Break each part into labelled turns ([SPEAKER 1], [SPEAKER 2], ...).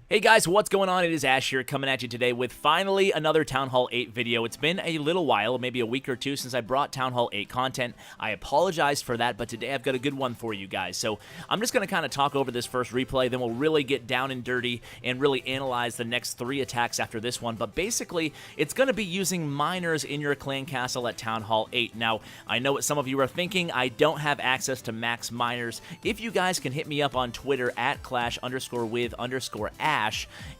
[SPEAKER 1] Hey guys, what's going on? It is Ash here coming at you today with finally another Town Hall 8 video. It's been a little while, maybe a week or two since I brought Town Hall 8 content. I apologize for that, but today I've got a good one for you guys. So I'm just going to kind of talk over this first replay, then we'll really get down and dirty and really analyze the next 3 attacks after this one. But basically, it's going to be using miners in your clan castle at Town Hall 8. Now, I know what some of you are thinking. I don't have access to max miners. If you guys can hit me up on Twitter at @clash_with_ash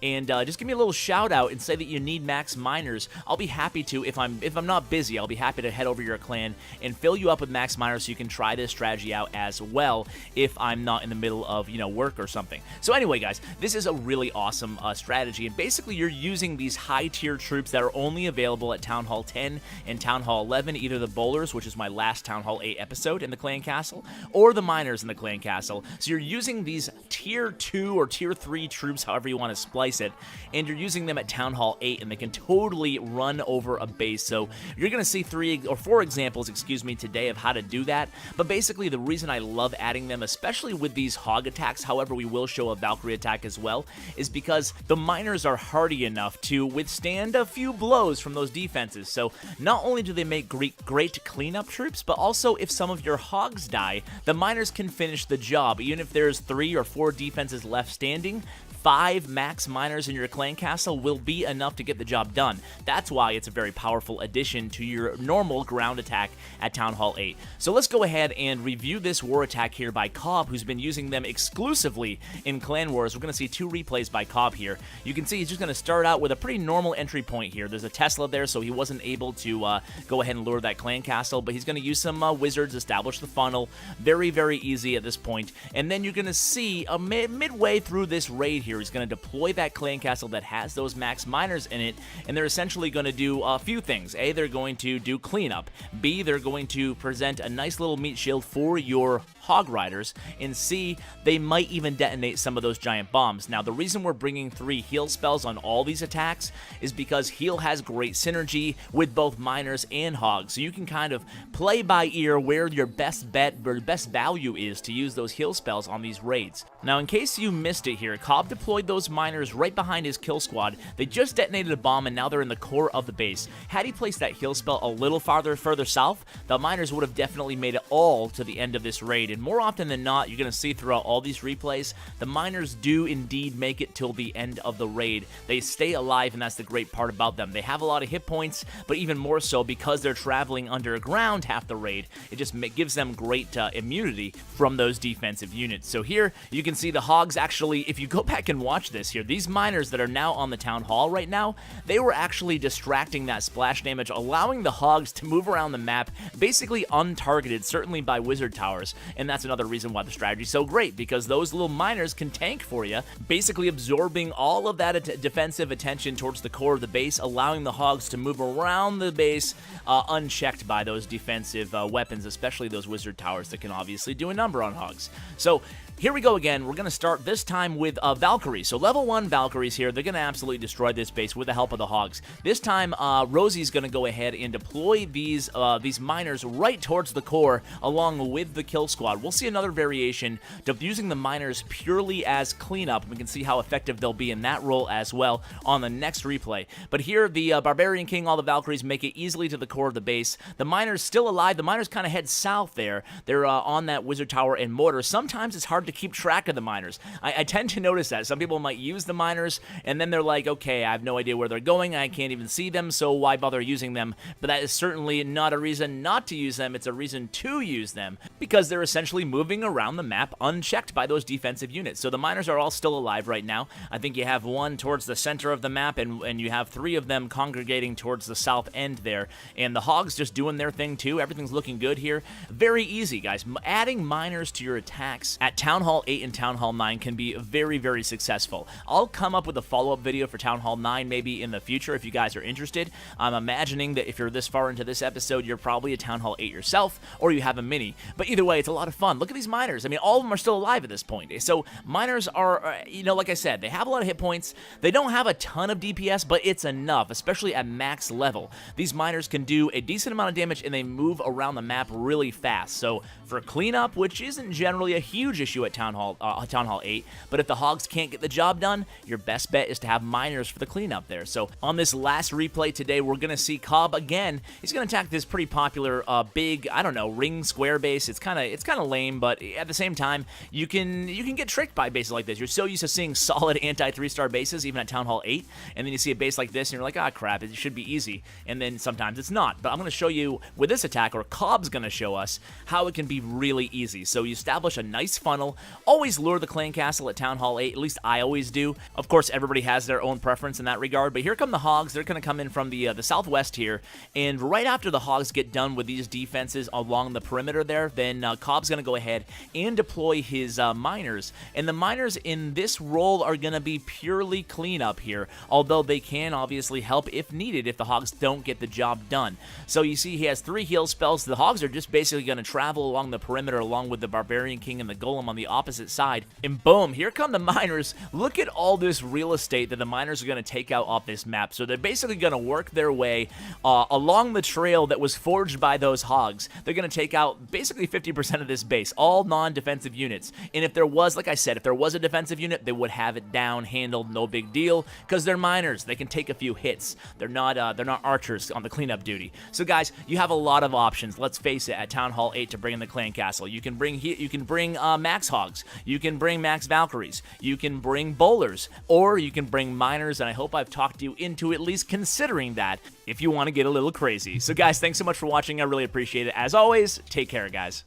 [SPEAKER 1] and just give me a little shout out and say that you need max miners. I'll be happy to, if I'm not busy, I'll be happy to head over to your clan and fill you up with max miners so you can try this strategy out as well if I'm not in the middle of, work or something. So anyway, guys, this is a really awesome strategy, and basically you're using these high tier troops that are only available at Town Hall 10 and Town Hall 11, either the Bowlers, which is my last Town Hall 8 episode in the clan castle, or the miners in the clan castle. So you're using these tier 2 or tier 3 troops, however you want to splice it, and you're using them at Town Hall 8, and they can totally run over a base. So you're going to see 3 or 4 examples, today of how to do that. But basically, the reason I love adding them, especially with these hog attacks, however we will show a Valkyrie attack as well, is because the miners are hardy enough to withstand a few blows from those defenses. So not only do they make great cleanup troops, but also if some of your hogs die, the miners can finish the job. Even if there's 3 or 4 defenses left standing, 5 max miners in your clan castle will be enough to get the job done. That's why it's a very powerful addition to your normal ground attack at Town Hall 8. So let's go ahead and review this war attack here by Cobb, who's been using them exclusively in Clan Wars. We're going to see 2 replays by Cobb here. You can see he's just going to start out with a pretty normal entry point here. There's a Tesla there, so he wasn't able to go ahead and lure that clan castle, but he's going to use some wizards, establish the funnel. Very, very easy at this point. And then you're going to see midway through this raid here, he's going to deploy that clan castle that has those max miners in it, and they're essentially going to do a few things. A, they're going to do cleanup. B, they're going to present a nice little meat shield for your hog riders, and C, they might even detonate some of those giant bombs. Now, the reason we're bringing 3 heal spells on all these attacks is because heal has great synergy with both miners and hogs, so you can kind of play by ear where your best bet or best value is to use those heal spells on these raids. Now, in case you missed it here, Cobb deployed those miners right behind his kill squad. They just detonated a bomb, and now they're in the core of the base. Had he placed that heal spell a little further south, the miners would have definitely made it all to the end of this raid. And more often than not, you're going to see throughout all these replays, the miners do indeed make it till the end of the raid. They stay alive, and that's the great part about them. They have a lot of hit points, but even more so because they're traveling underground half the raid, it just gives them great immunity from those defensive units. So here, you can see the hogs actually, if you go back and watch this here, these miners that are now on the town hall right now, they were actually distracting that splash damage, allowing the hogs to move around the map, basically untargeted, certainly by wizard towers. And that's another reason why the strategy is so great, because those little miners can tank for you, basically absorbing all of that defensive attention towards the core of the base, allowing the hogs to move around the base unchecked by those defensive weapons, especially those wizard towers that can obviously do a number on hogs. So here we go again. We're going to start this time with Valkyries. So level 1 Valkyries here. They're going to absolutely destroy this base with the help of the hogs. This time, Rosie's going to go ahead and deploy these miners right towards the core along with the kill squad. We'll see another variation of using the miners purely as cleanup. We can see how effective they'll be in that role as well on the next replay. But here, the Barbarian King, all the Valkyries make it easily to the core of the base. The miners still alive. The miners kind of head south there. They're on that wizard tower and mortar. Sometimes it's hard to keep track of the miners. I tend to notice that. Some people might use the miners, and then they're like, okay, I have no idea where they're going, I can't even see them, so why bother using them? But that is certainly not a reason not to use them, it's a reason to use them, because they're essentially moving around the map unchecked by those defensive units. So the miners are all still alive right now. I think you have 1 towards the center of the map, and you have 3 of them congregating towards the south end there, and the hogs just doing their thing too. Everything's looking good here. Very easy, guys. Adding miners to your attacks at Town Hall 8 and Town Hall 9 can be very, very successful. I'll come up with a follow-up video for Town Hall 9 maybe in the future if you guys are interested. I'm imagining that if you're this far into this episode, you're probably a Town Hall 8 yourself, or you have a mini. But either way, it's a lot of fun. Look at these miners. I mean, all of them are still alive at this point. So miners are, like I said, they have a lot of hit points. They don't have a ton of DPS, but it's enough, especially at max level. These miners can do a decent amount of damage, and they move around the map really fast. So for cleanup, which isn't generally a huge issue at Town Hall 8, but if the hogs can't can't get the job done, your best bet is to have miners for the cleanup there. So on this last replay today, we're going to see Cobb again. He's going to attack this pretty popular big, I don't know, ring square base. It's kind of lame, but at the same time, you can get tricked by bases like this. You're so used to seeing solid anti-3-star bases, even at Town Hall 8, and then you see a base like this, and you're like, ah, crap, it should be easy, and then sometimes it's not. But I'm going to show you with this attack, or Cobb's going to show us how it can be really easy. So you establish a nice funnel, always lure the clan castle at Town Hall 8, at least I always do. Of course, everybody has their own preference in that regard, but here come the Hogs. They're going to come in from the southwest here, and right after the Hogs get done with these defenses along the perimeter there, then Cobb's going to go ahead and deploy his miners, and the miners in this role are going to be purely cleanup here, although they can obviously help if needed if the Hogs don't get the job done. So you see he has 3 heal spells. The Hogs are just basically going to travel along the perimeter along with the Barbarian King and the Golem on the opposite side, and boom, here come the miners. Look at all this real estate that the miners are going to take out off this map. So they're basically going to work their way along the trail that was forged by those Hogs. They're going to take out basically 50% of this base, all non-defensive units. And if there was, like I said, if there was a defensive unit, they would have it down, handled, no big deal, because they're miners. They can take a few hits. They're not archers on the cleanup duty. So guys, you have a lot of options. Let's face it, at Town Hall 8 to bring in the clan castle. You can bring Max Hogs. You can bring Max Valkyries. You can bring Bowlers, or you can bring miners, and I hope I've talked you into at least considering that if you want to get a little crazy. So guys, thanks so much for watching. I really appreciate it. As always, take care, guys.